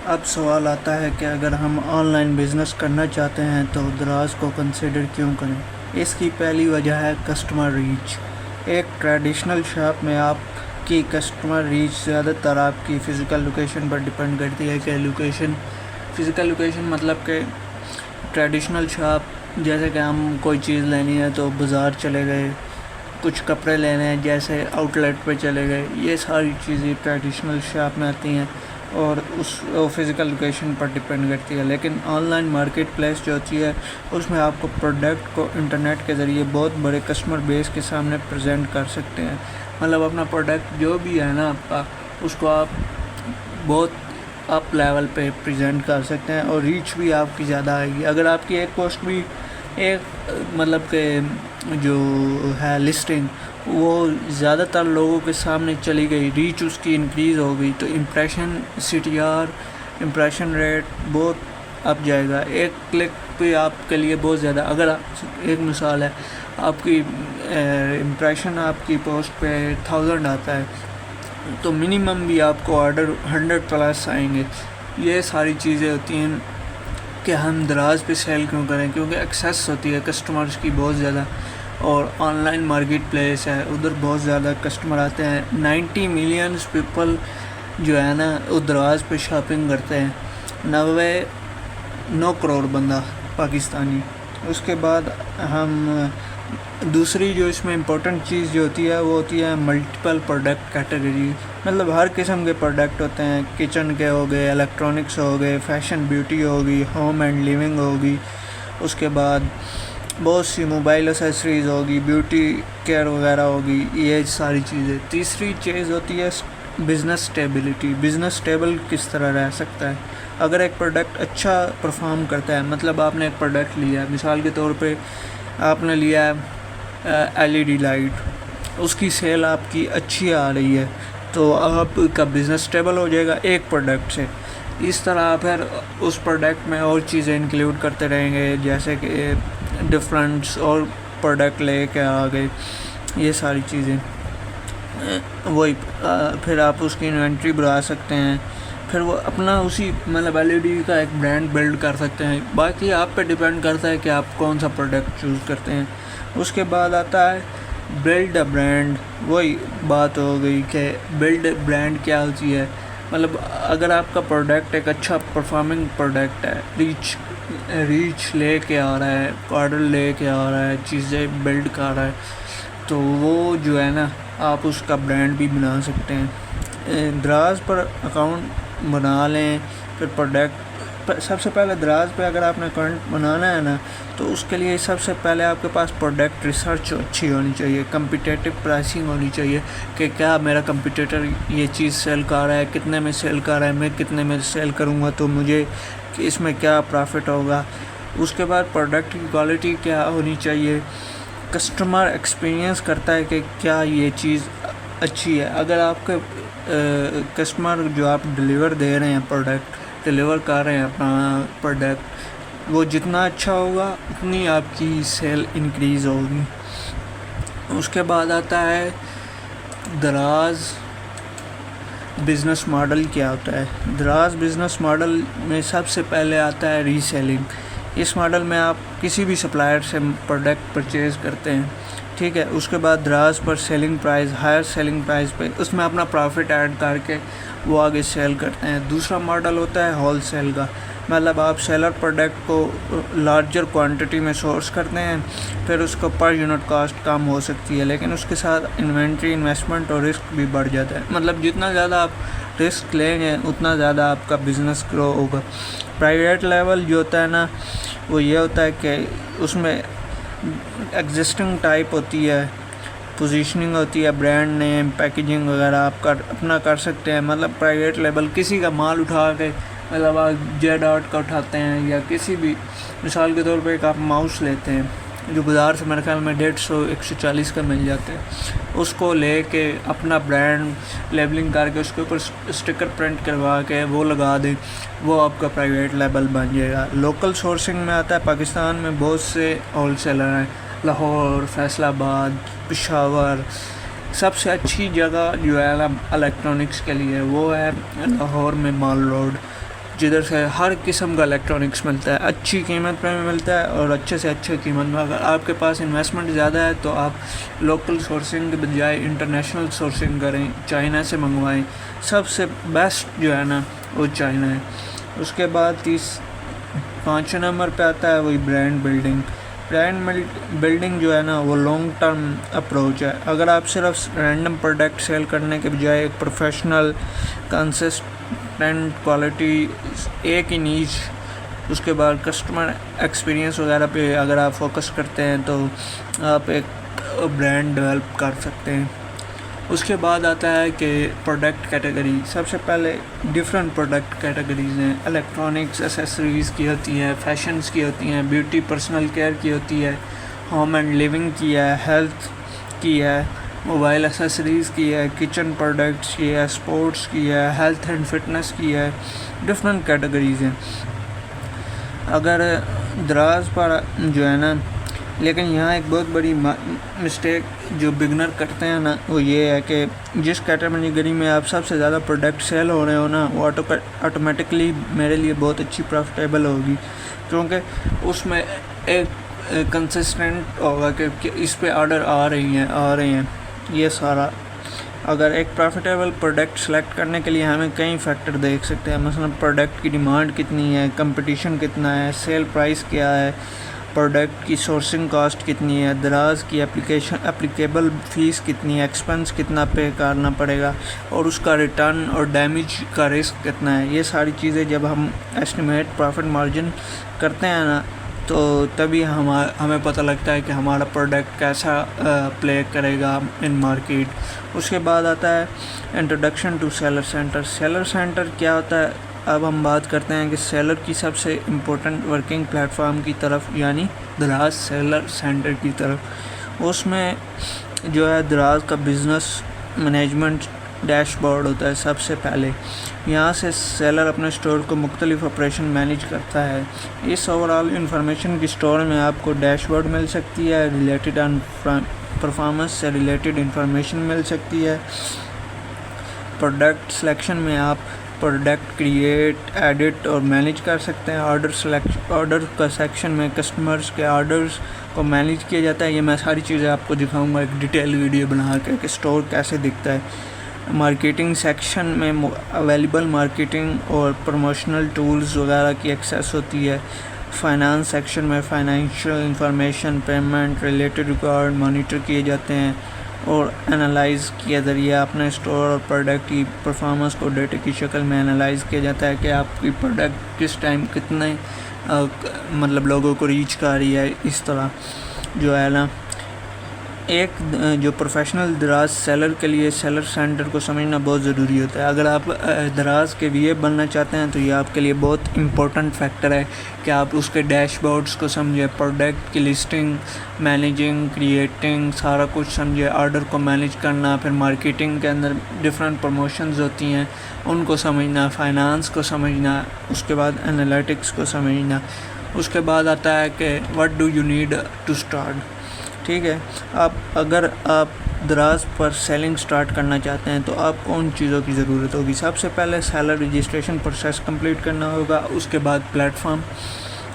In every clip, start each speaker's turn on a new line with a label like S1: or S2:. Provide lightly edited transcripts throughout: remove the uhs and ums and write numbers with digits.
S1: اب سوال آتا ہے کہ اگر ہم آن لائن بزنس کرنا چاہتے ہیں تو دراز کو کنسیڈر کیوں کریں؟ اس کی پہلی وجہ ہے کسٹمر ریچ۔ ایک ٹریڈیشنل شاپ میں آپ کی کسٹمر ریچ زیادہ تر آپ کی فزیکل لوکیشن پر ڈپینڈ کرتی ہے کہ فزیکل لوکیشن مطلب کہ ٹریڈیشنل شاپ جیسے کہ ہم کوئی چیز لینی ہے تو بازار چلے گئے، کچھ کپڑے لینے ہیں جیسے آؤٹ لیٹ پہ چلے گئے، یہ ساری چیزیں ٹریڈیشنل شاپ میں آتی ہیں اور اس فزیکل لوکیشن پر ڈپینڈ کرتی ہے۔ لیکن آن لائن مارکیٹ پلیس جو ہوتی ہے اس میں آپ کو پروڈکٹ کو انٹرنیٹ کے ذریعے بہت بڑے کسٹمر بیس کے سامنے پریزنٹ کر سکتے ہیں۔ مطلب اپنا پروڈکٹ جو بھی ہے نا آپ کا، اس کو آپ بہت اپ لیول پہ پریزنٹ کر سکتے ہیں اور ریچ بھی آپ کی زیادہ آئے گی۔ اگر آپ کی ایک پوسٹ بھی مطلب کہ جو ہے لسٹنگ وہ زیادہ تر لوگوں کے سامنے چلی گئی، ریچ اس کی انکریز ہو گئی، تو امپریشن ریٹ بہت اپ جائے گا۔ ایک کلک پہ آپ کے لیے بہت زیادہ، اگر ایک مثال ہے آپ کی امپریشن آپ کی پوسٹ پہ 1000 آتا ہے تو منیمم بھی آپ کو آرڈر 100 پلس آئیں گے۔ یہ ساری چیزیں ہوتی ہیں کہ ہم دراز پہ سیل کیوں کریں، کیونکہ ایکسیس ہوتی ہے کسٹمرز کی بہت زیادہ، اور آن لائن مارکیٹ پلیس ہے، ادھر بہت زیادہ کسٹمر آتے ہیں۔ 90 ملینز پیپل جو ہے نا وہ دراز پہ شاپنگ کرتے ہیں، 9 کروڑ بندہ پاکستانی۔ اس کے بعد ہم دوسری جو اس میں امپورٹنٹ چیز جو ہوتی ہے وہ ہوتی ہے ملٹیپل پروڈکٹ کیٹیگری۔ مطلب ہر قسم کے پروڈکٹ ہوتے ہیں، کچن کے ہو گئے، الیکٹرانکس ہو گئے، فیشن بیوٹی ہوگی، ہوم اینڈ لیونگ ہوگی، اس کے بعد بہت سی موبائل ایسیسریز ہوگی، بیوٹی کیئر وغیرہ ہوگی، یہ ساری چیزیں۔ تیسری چیز ہوتی ہے بزنس اسٹیبلٹی۔ بزنس اسٹیبل کس طرح رہ سکتا ہے؟ اگر ایک پروڈکٹ اچھا پرفارم کرتا ہے، مطلب آپ نے ایک پروڈکٹ لیا ہے، مثال کے طور پہ آپ نے لیا ہے LED لائٹ، اس کی سیل آپ کی اچھی آ رہی ہے تو آپ کا بزنس اسٹیبل ہو جائے گا ایک پروڈکٹ سے۔ اس طرح پھر اس پروڈکٹ میں اور چیزیں انکلیوڈ کرتے رہیں گے، جیسے کہ ڈفرینٹس اور پروڈکٹ لے کے آ گئے، یہ ساری چیزیں وہی پھر آپ اس کی انوینٹری بڑھا سکتے ہیں، پھر وہ اپنا اسی مطلب LED کا ایک برانڈ بلڈ کر سکتے ہیں۔ باقی آپ پہ ڈیپینڈ کرتا ہے کہ آپ کون سا پروڈکٹ چوز کرتے ہیں۔ اس کے بعد آتا ہے بلڈ اے برانڈ۔ وہی بات ہو گئی کہ بلڈ برانڈ کیا ہوتی ہے، مطلب اگر آپ کا پروڈکٹ ایک اچھا پرفارمنگ پروڈکٹ ہے، ریچ لے کے آ رہا ہے، آرڈر لے کے آ رہا ہے، چیزیں بلڈ کر رہا ہے، تو وہ جو ہے نا آپ اس کا برانڈ بھی بنا سکتے ہیں۔ دراز پر اکاؤنٹ بنا لیں، پھر پروڈکٹ سب سے پہلے دراز پہ اگر آپ نے اکاؤنٹ بنانا ہے نا تو اس کے لیے سب سے پہلے آپ کے پاس پروڈکٹ ریسرچ اچھی ہونی چاہیے، کمپیٹیٹو پرائسنگ ہونی چاہیے کہ کیا میرا کمپیٹیٹر یہ چیز سیل کر رہا ہے، کتنے میں سیل کر رہا ہے، میں کتنے میں سیل کروں گا تو مجھے اس میں کیا پرافٹ ہوگا۔ اس کے بعد پروڈکٹ کی کوالٹی کیا ہونی چاہیے، کسٹمر ایکسپیرینس کرتا ہے کہ کیا یہ چیز اچھی ہے۔ اگر آپ کے کسٹمر جو آپ ڈیلیور دے رہے ہیں ڈیلیور کر رہے ہیں اپنا پروڈکٹ، وہ جتنا اچھا ہوگا اتنی آپ کی سیل انکریز ہوگی۔ اس کے بعد آتا ہے دراز بزنس ماڈل کیا ہوتا ہے۔ دراز بزنس ماڈل میں سب سے پہلے آتا ہے ری سیلنگ۔ اس ماڈل میں آپ کسی بھی سپلائر سے پروڈکٹ پرچیز کرتے ہیں، ٹھیک ہے۔ اس کے بعد دراز پر selling price, higher selling price پہ اس میں اپنا پروفٹ ایڈ کر کے وہ آگے سیل کرتے ہیں۔ دوسرا ماڈل ہوتا ہے ہول سیل کا، مطلب آپ سیلر پروڈکٹ کو لارجر کوانٹٹی میں سورس کرتے ہیں، پھر اس کو پر یونٹ کاسٹ کم ہو سکتی ہے، لیکن اس کے ساتھ انوینٹری انویسٹمنٹ اور رسک بھی بڑھ جاتا ہے۔ مطلب جتنا زیادہ آپ رسک لیں گے اتنا زیادہ آپ کا بزنس گرو ہوگا۔ پرائیویٹ لیول جو ہوتا ہے نا وہ یہ ہوتا ہے کہ اس میں ایگزسٹنگ ٹائپ ہوتی ہے، پوزیشننگ ہوتی ہے، برانڈ نیم، پیکیجنگ وغیرہ آپ اپنا کر سکتے ہیں۔ مطلب پرائیویٹ لیبل کسی کا مال اٹھا کے، مطلب آپ جیڈ آرٹ کا اٹھاتے ہیں یا کسی بھی، مثال کے طور پہ ایک آپ ماؤس لیتے ہیں جو بازار سے میرے خیال میں 150-140 کا مل جاتا ہے، اس کو لے کے اپنا برانڈ لیبلنگ کر کے اس کے اوپر اسٹکر پرنٹ کروا کے وہ لگا دیں، وہ آپ کا پرائیویٹ لیبل بن جائے گا۔ لوکل سورسنگ میں آتا ہے، پاکستان میں بہت سے ہول سیلر ہیں، لاہور، فیصل آباد، پشاور۔ سب سے اچھی جگہ جو ہے نا الیکٹرانکس کے لیے وہ ہے لاہور میں مال روڈ، جدھر سے ہر قسم کا الیکٹرانکس ملتا ہے، اچھی قیمت پہ بھی ملتا ہے اور اچھے سے اچھے قیمت میں۔ اگر آپ کے پاس انویسٹمنٹ زیادہ ہے تو آپ لوکل سورسنگ کے بجائے انٹرنیشنل سورسنگ کریں، چائنا سے منگوائیں، سب سے بیسٹ جو ہے نا وہ چائنا ہے۔ اس کے بعد 5 نمبر پہ آتا ہے وہی برانڈ بلڈنگ۔ برانڈ بلڈنگ جو ہے نا وہ لانگ ٹرم اپروچ ہے۔ اگر آپ صرف رینڈم پروڈکٹ سیل کرنے کے بجائے ایک پروفیشنل کنسسٹنٹ کوالٹی، ایک ہی نیچ، اس کے بعد کسٹمر ایکسپیرینس وغیرہ پہ اگر آپ فوکس کرتے ہیں تو آپ ایک برانڈ ڈیولپ کر سکتے ہیں۔ اس کے بعد آتا ہے کہ پروڈکٹ کیٹیگری۔ سب سے پہلے ڈیفرنٹ پروڈکٹ کیٹیگریز ہیں، الیکٹرانکس ایسیسریز کی ہوتی ہیں، فیشنز کی ہوتی ہیں، بیوٹی پرسنل کیئر کی ہوتی ہے، ہوم اینڈ لیونگ کی ہے، ہیلتھ کی ہے، موبائل ایسیسریز کی ہے، کچن پروڈکٹس کی ہے، اسپورٹس کی ہے، ہیلتھ اینڈ فٹنس کی ہے، ڈفرینٹ کیٹیگریز ہیں۔ اگر دراز پر جو ہے نا، لیکن یہاں ایک بہت بڑی مسٹیک جو بگنر کرتے ہیں نا وہ یہ ہے کہ جس کیٹیگری میں آپ سب سے زیادہ پروڈکٹ سیل ہو رہے ہو نا وہ آٹومیٹکلی میرے لیے بہت اچھی پروفٹیبل ہوگی، کیونکہ اس میں ایک کنسسٹنٹ ہوگا کہ اس پہ آرڈر آ رہے ہیں یہ سارا۔ اگر ایک پروفیٹیبل پروڈکٹ سلیکٹ کرنے کے لیے ہمیں کئی فیکٹر دیکھ سکتے ہیں، مثلا پروڈکٹ کی ڈیمانڈ کتنی ہے، کمپٹیشن کتنا ہے، سیل پرائس کیا ہے، پروڈکٹ کی سورسنگ کاسٹ کتنی ہے، دراز کی اپلیکیبل فیس کتنی ہے، ایکسپنس کتنا پے کرنا پڑے گا، اور اس کا ریٹرن اور ڈیمیج کا رسک کتنا ہے۔ یہ ساری چیزیں جب ہم ایسٹیمیٹ پروفٹ مارجن کرتے ہیں نا تو تبھی ہمیں پتہ لگتا ہے کہ ہمارا پروڈکٹ کیسا پلے کرے گا ان مارکیٹ۔ اس کے بعد آتا ہے introduction to seller center. Seller center کیا ہوتا ہے؟ اب ہم بات کرتے ہیں کہ سیلر کی سب سے امپورٹنٹ ورکنگ پلیٹ فارم کی طرف، یعنی دراز سیلر سینٹر کی طرف۔ اس میں جو ہے دراز کا بزنس مینجمنٹ ڈیش بورڈ ہوتا ہے سب سے پہلے۔ یہاں سے سیلر اپنے سٹور کو مختلف آپریشن مینیج کرتا ہے۔ اس اوورال انفارمیشن کی سٹور میں آپ کو ڈیش بورڈ مل سکتی ہے، ریلیٹڈ آن پرفارمنس سے ریلیٹڈ انفارمیشن مل سکتی ہے۔ پروڈکٹ سلیکشن میں آپ پروڈکٹ کریٹ، ایڈٹ اور مینیج کر سکتے ہیں۔ آرڈر کا سیکشن میں کسٹمرز کے آرڈرز کو مینیج کیا جاتا ہے۔ یہ میں ساری چیزیں آپ کو دکھاؤں گا ایک ڈیٹیل ویڈیو بنا کے کہ اسٹور کیسے دکھتا ہے۔ مارکیٹنگ سیکشن میں اویلیبل مارکیٹنگ اور پروموشنل ٹولز وغیرہ کی ایکسیس ہوتی ہے۔ فائنانس سیکشن میں financial information, payment related record monitor کیے جاتے ہیں اور انالائز کے ذریعے اپنے اسٹور اور پروڈکٹ کی پرفارمنس کو ڈیٹا کی شکل میں انالائز کیا جاتا ہے کہ آپ کی پروڈکٹ کس ٹائم کتنے مطلب لوگوں کو ریچ کر رہی ہے۔ اس طرح جو ہے نا ایک جو پروفیشنل دراز سیلر کے لیے سیلر سینٹر کو سمجھنا بہت ضروری ہوتا ہے۔ اگر آپ دراز کے وی اے بننا چاہتے ہیں تو یہ آپ کے لیے بہت امپورٹنٹ فیکٹر ہے کہ آپ اس کے ڈیش بورڈز کو سمجھیں، پروڈکٹ کی لسٹنگ، مینیجنگ، کریٹنگ، سارا کچھ سمجھے، آرڈر کو مینیج کرنا، پھر مارکیٹنگ کے اندر ڈفرینٹ پروموشنز ہوتی ہیں ان کو سمجھنا، فائنانس کو سمجھنا، اس کے بعد انالیٹکس کو سمجھنا۔ اس کے بعد آتا ہے کہ what do you need to start. ٹھیک ہے، اگر آپ دراز پر سیلنگ سٹارٹ کرنا چاہتے ہیں تو آپ کون چیزوں کی ضرورت ہوگی؟ سب سے پہلے سیلر رجسٹریشن پروسیس کمپلیٹ کرنا ہوگا۔ اس کے بعد پلیٹ فارم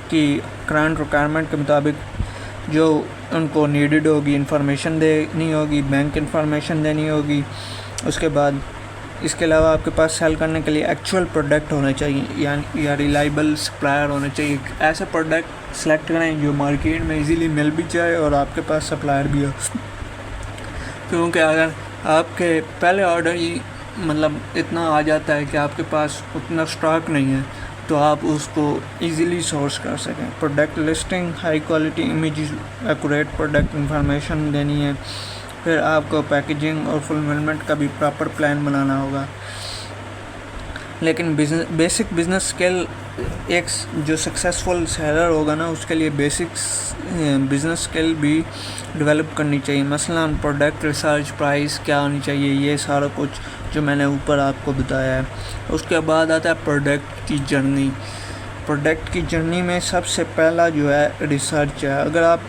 S1: کی کرنٹ ریکوائرمنٹ کے مطابق جو ان کو نیڈڈ ہوگی انفارمیشن دینی ہوگی، بینک انفارمیشن دینی ہوگی۔ اس کے بعد اس کے علاوہ آپ کے پاس سیل کرنے کے لیے ایکچوئل پروڈکٹ ہونا چاہیے، یعنی یا ریلائبل سپلائر ہونا چاہیے۔ ایسے پروڈکٹ سلیکٹ کریں جو مارکیٹ میں ایزیلی مل بھی جائے اور آپ کے پاس سپلائر بھی ہو، کیونکہ اگر آپ کے پہلے آرڈر ہی مطلب اتنا آ جاتا ہے کہ آپ کے پاس اتنا سٹاک نہیں ہے تو آپ اس کو ایزیلی سورس کر سکیں۔ Product listing, high quality images, accurate product information دینی ہے۔ پھر آپ کو پیکیجنگ اور فلفلمنٹ کا بھی پراپر پلان بنانا ہوگا۔ لیکن بیسک بزنس اسکل ایک جو سکسیزفل سیلر ہوگا نا اس کے لیے بیسک بزنس اسکل بھی ڈیولپ کرنی چاہیے۔ مثلا پروڈکٹ ریسرچ، پرائس کیا ہونی چاہیے، یہ سارا کچھ جو میں نے اوپر آپ کو بتایا ہے۔ اس کے بعد آتا ہے پروڈکٹ کی جرنی۔ پروڈکٹ کی جرنی میں سب سے پہلا جو ہے ریسرچ ہے۔ اگر آپ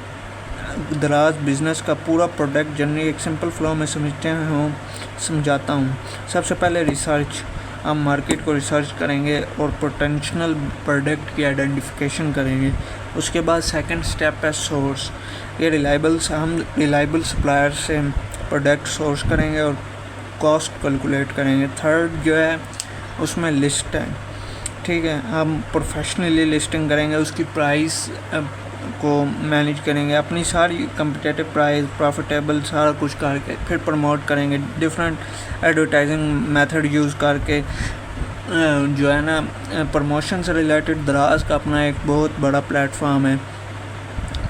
S1: دراز بزنس کا پورا پروڈکٹ جرنی ایک سمپل فلو میں سمجھاتا ہوں۔ سب سے پہلے ریسرچ، ہم مارکیٹ کو ریسرچ کریں گے اور پوٹینشیل پروڈکٹ کی آئیڈینٹیفیکیشن کریں گے. اس کے بعد سیکنڈ سٹیپ ہے سورس. یہ ہم ریلائبل سپلائر سے پروڈکٹ سورس کریں گے اور کاسٹ کیلکولیٹ کریں گے. تھرڈ جو ہے اس میں لسٹ ہے. ٹھیک ہے, ہم پروفیشنلی لسٹنگ کریں گے, اس کی پرائس کو مینیج کریں گے, اپنی ساری کمپٹیٹیو پرائز پروفیٹیبل سارا کچھ کر کے پھر پروموٹ کریں گے ڈفرینٹ ایڈورٹائزنگ میتھڈ یوز کر کے. جو ہے نا پروموشن سے ریلیٹڈ دراز کا اپنا ایک بہت بڑا پلیٹ فارم ہے.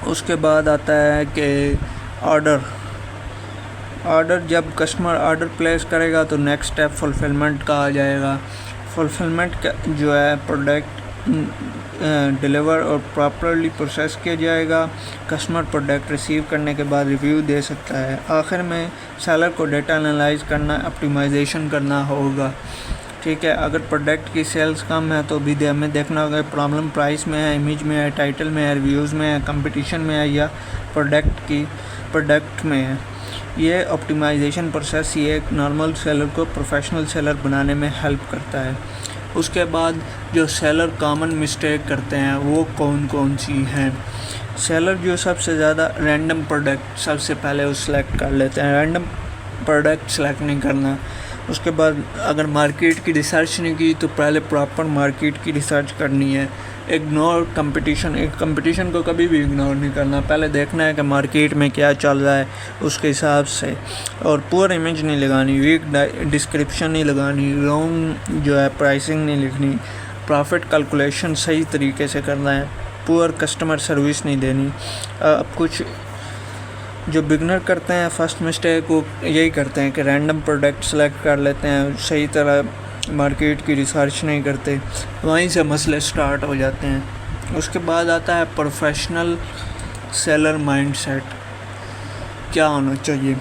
S1: اس کے بعد آتا ہے کہ آرڈر جب کسٹمر آرڈر پلیس کرے گا تو نیکسٹ اسٹیپ فلفلمنٹ کا آ جائے گا. فلفلمنٹ کا جو ہے پروڈکٹ ڈیلیور اور پراپرلی پروسیس کیا جائے گا. کسٹمر پروڈکٹ ریسیو کرنے کے بعد ریویو دے سکتا ہے. آخر میں سیلر کو ڈیٹا انالائز کرنا, اپٹیمائزیشن کرنا ہوگا. ٹھیک ہے, اگر پروڈکٹ کی سیلز کم ہے تو بھی ہمیں دیکھنا ہوگا پرابلم پرائس میں ہے, امیج میں ہے, ٹائٹل میں ہے, ریویوز میں ہے, کمپٹیشن میں ہے یا پروڈکٹ میں ہے. یہ آپٹیمائزیشن پروسیس یہ ایک نارمل سیلر کو پروفیشنل سیلر بنانے میں ہیلپ کرتا ہے. اس کے بعد جو سیلر کامن مسٹیک کرتے ہیں وہ کون سی ہیں. سیلر جو سب سے زیادہ رینڈم پروڈکٹ سب سے پہلے وہ سلیکٹ کر لیتے ہیں. رینڈم پروڈکٹ سلیکٹ نہیں کرنا. اس کے بعد اگر مارکیٹ کی ریسرچ نہیں کی تو پہلے پراپر مارکیٹ کی ریسرچ کرنی ہے. اگنور کمپٹیشن کو کبھی بھی اگنور نہیں کرنا. پہلے دیکھنا ہے کہ مارکیٹ میں کیا چل رہا ہے اس کے حساب سے, اور پور امیج نہیں لگانی, ویک ڈسکرپشن نہیں لگانی, رانگ جو ہے پرائسنگ نہیں لکھنی, پروفٹ کیلکولیشن صحیح طریقے سے کرنا ہے, پور کسٹمر سروس نہیں دینی. اب کچھ جو بگنر کرتے ہیں فرسٹ مسٹیک وہ یہی کرتے ہیں کہ رینڈم پروڈکٹ سلیکٹ کر لیتے ہیں, صحیح طرح مارکیٹ کی ریسرچ نہیں کرتے, وہیں سے مسئلے سٹارٹ ہو جاتے ہیں. اس کے بعد آتا ہے پروفیشنل سیلر مائنڈ سیٹ. کیا ہونا چاہیے؟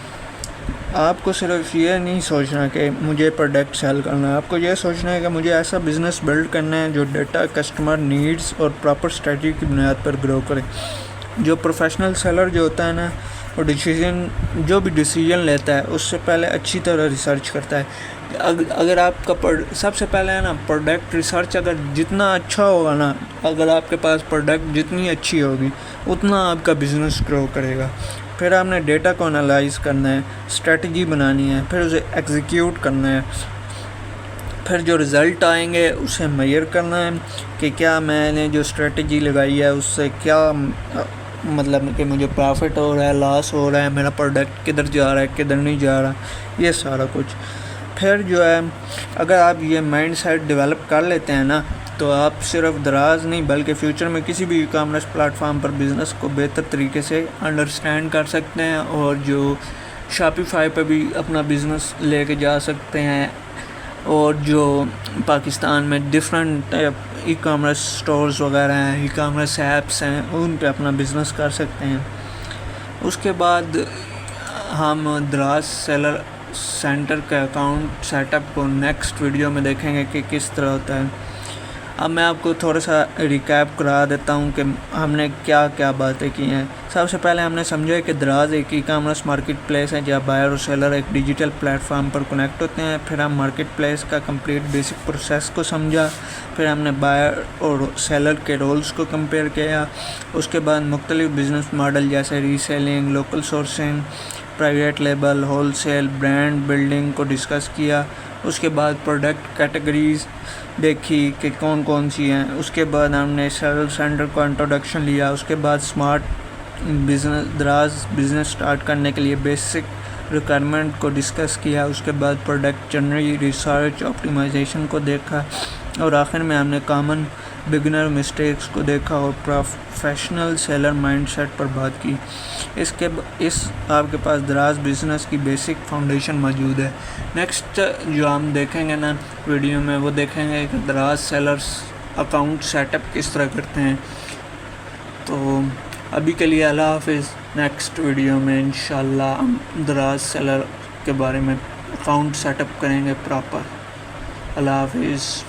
S1: آپ کو صرف یہ نہیں سوچنا کہ مجھے پروڈکٹ سیل کرنا ہے, آپ کو یہ سوچنا ہے کہ مجھے ایسا بزنس بلڈ کرنا ہے جو ڈیٹا, کسٹمر نیڈز اور پراپر اسٹریٹجی کی بنیاد پر گرو کرے. جو پروفیشنل سیلر جو ہوتا ہے نا وہ جو بھی ڈیسیجن لیتا ہے اس سے پہلے اچھی طرح ریسرچ کرتا ہے. اگر آپ کا سب سے پہلے ہے نا پروڈکٹ ریسرچ اگر جتنا اچھا ہوگا نا, اگر آپ کے پاس پروڈکٹ جتنی اچھی ہوگی اتنا آپ کا بزنس گرو کرے گا. پھر آپ نے ڈیٹا کو انالائز کرنا ہے, اسٹریٹجی بنانی ہے, پھر اسے ایگزیکیوٹ کرنا ہے. پھر جو رزلٹ آئیں گے اسے میئر کرنا ہے کہ کیا میں نے جو اسٹریٹجی لگائی ہے اس سے کیا مطلب کہ مجھے پرافٹ ہو رہا ہے, لاس ہو رہا ہے, میرا پروڈکٹ کدھر جا رہا ہے, کدھر نہیں جا رہا, یہ سارا کچھ. پھر جو ہے اگر آپ یہ مائنڈ سیٹ ڈیولپ کر لیتے ہیں نا تو آپ صرف دراز نہیں بلکہ فیوچر میں کسی بھی ای کامرس پلیٹ فارم پر بزنس کو بہتر طریقے سے انڈرسٹینڈ کر سکتے ہیں, اور جو شاپیفائی پہ بھی اپنا بزنس لے کے جا سکتے ہیں, اور جو پاکستان میں ڈفرینٹ ای کامرس سٹورز وغیرہ ہیں, ای کامرس ایپس ہیں, ان پہ اپنا بزنس کر سکتے ہیں. اس کے بعد ہم دراز سیلر سینٹر کے اکاؤنٹ سیٹ اپ کو نیکسٹ ویڈیو میں دیکھیں گے کہ کس طرح ہوتا ہے. اب میں آپ کو تھوڑا سا ریکیپ کرا دیتا ہوں کہ ہم نے کیا کیا باتیں کی ہیں. سب سے پہلے ہم نے سمجھا کہ دراز ایک ای کامرس مارکیٹ پلیس ہے جہاں بائر اور سیلر ایک ڈیجیٹل پلیٹ فارم پر کنیکٹ ہوتے ہیں. پھر ہم مارکیٹ پلیس کا کمپلیٹ بیسک پروسیس کو سمجھا. پھر ہم نے بائر اور سیلر کے رولز کو کمپیئر کیا. اس کے بعد مختلف بزنس ماڈل جیسے reselling, local sourcing, private label, wholesale, brand building کو ڈسکس کیا. اس کے بعد پروڈکٹ کیٹیگریز دیکھی کہ کون سی ہیں. اس کے بعد ہم نے سیلر سینٹر کو انٹروڈکشن لیا. اس کے بعد اسمارٹ دراز بزنس سٹارٹ کرنے کے لیے بیسک ریکوائرمنٹ کو ڈسکس کیا. اس کے بعد پروڈکٹ جرنی, ریسرچ, آپٹیمائزیشن کو دیکھا, اور آخر میں ہم نے کامن بگنر مسٹیکس کو دیکھا اور پروفیشنل سیلر مائنڈ سیٹ پر بات کی. اس آپ کے پاس دراز بزنس کی بیسک فاؤنڈیشن موجود ہے. نیکسٹ جو ہم دیکھیں گے نا ویڈیو میں وہ دیکھیں گے کہ دراز سیلرز اکاؤنٹ سیٹ اپ کس طرح کرتے ہیں. تو ابھی کے لیے اللہ حافظ. نیکسٹ ویڈیو میں انشاءاللہ ہم دراز سیلر کے بارے میں اکاؤنٹ سیٹ اپ کریں گے پراپر. اللہ حافظ.